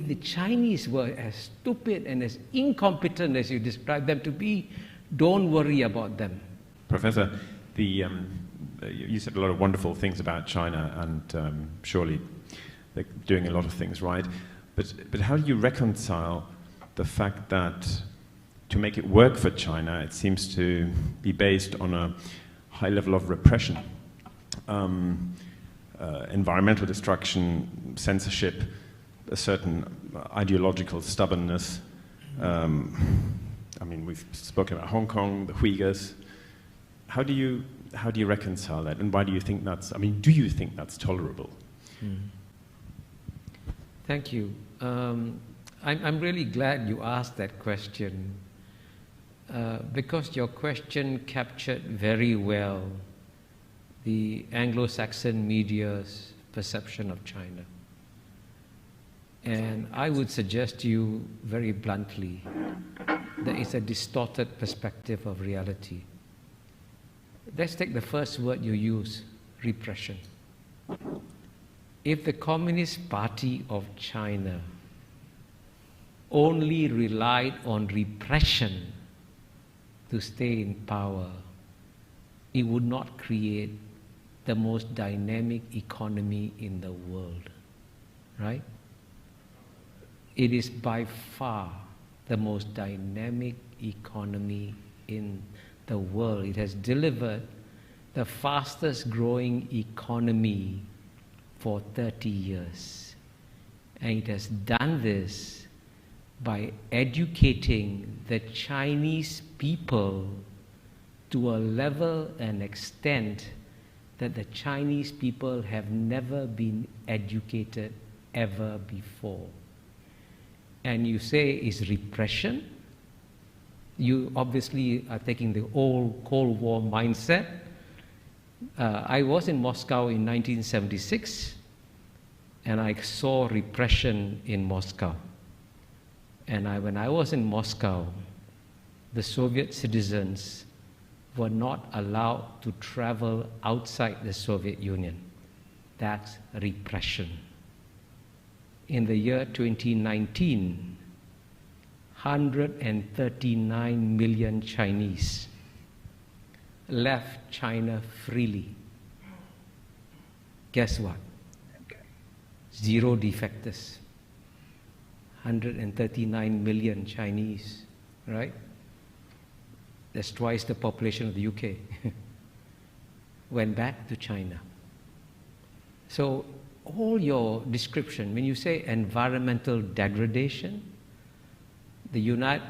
if the Chinese were as stupid and as incompetent as you describe them to be, don't worry about them. Professor, you said a lot of wonderful things about China, and surely they're doing a lot of things right. But how do you reconcile the fact that to make it work for China, it seems to be based on a high level of repression, environmental destruction, censorship, a certain ideological stubbornness? I mean, we've spoken about Hong Kong, the Uyghurs. How do you reconcile that, and why do you think that's? I mean, do you think that's tolerable? Thank you. I'm really glad you asked that question, because your question captured very well the Anglo-Saxon media's perception of China. And I would suggest to you very bluntly that it's a distorted perspective of reality. Let's take the first word you use, repression. If the Communist Party of China only relied on repression to stay in power, it would not create the most dynamic economy in the world, right? It is by far the most dynamic economy in the world. It has delivered the fastest growing economy for 30 years. And it has done this by educating the Chinese people to a level and extent that the Chinese people have never been educated ever before. And you say it's repression. You obviously are taking the old Cold War mindset. I was in Moscow in 1976, and I saw repression in Moscow. And when I was in Moscow, the Soviet citizens were not allowed to travel outside the Soviet Union. That's repression. In the year 2019, 139 million Chinese left China freely. Guess what? Zero defectors. 139 million Chinese, right? That's twice the population of the UK. Went back to China. So all your description, when you say environmental degradation,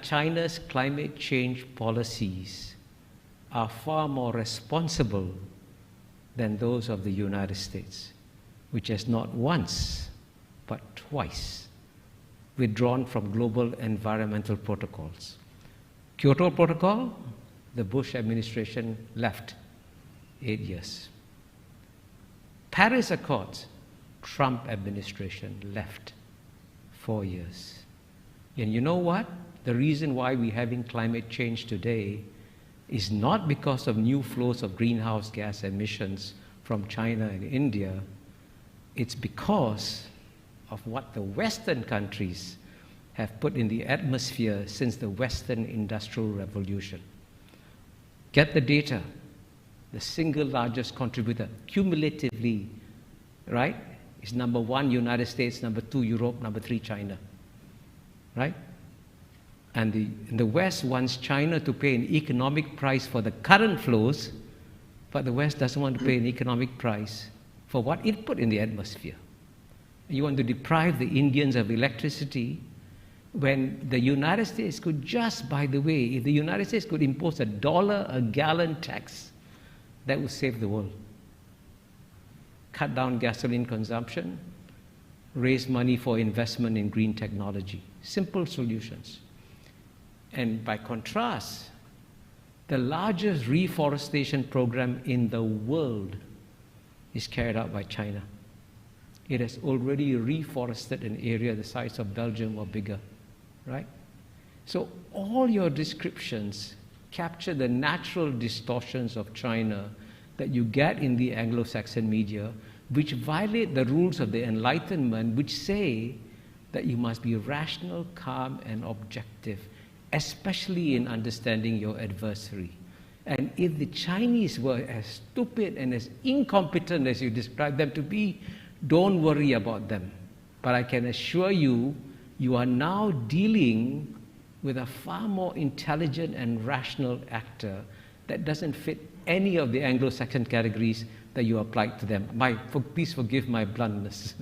China's climate change policies are far more responsible than those of the United States, which has not once, but twice withdrawn from global environmental protocols. Kyoto Protocol, the Bush administration left 8 years. Paris Accords, Trump administration left 4 years. And you know what? The reason why we're having climate change today is not because of new flows of greenhouse gas emissions from China and India. It's because of what the Western countries have put in the atmosphere since the Western Industrial Revolution. Get the data. The single largest contributor, cumulatively, right, is number 1, United States, number 2, Europe, number 3, China. Right? And the West wants China to pay an economic price for the current flows, but the West doesn't want to pay an economic price for what it put in the atmosphere. You want to deprive the Indians of electricity when the United States could just, by the way, if the United States could impose $1 a gallon tax, that would save the world. Cut down gasoline consumption, raise money for investment in green technology. Simple solutions. And by contrast, the largest reforestation program in the world is carried out by China. It has already reforested an area the size of Belgium or bigger, right? So all your descriptions capture the natural distortions of China that you get in the Anglo-Saxon media, which violate the rules of the Enlightenment, which say that you must be rational, calm, and objective, especially in understanding your adversary. And if the Chinese were as stupid and as incompetent as you describe them to be, don't worry about them. But I can assure you, you are now dealing with a far more intelligent and rational actor that doesn't fit any of the Anglo-Saxon categories that you applied to them. Please forgive my bluntness.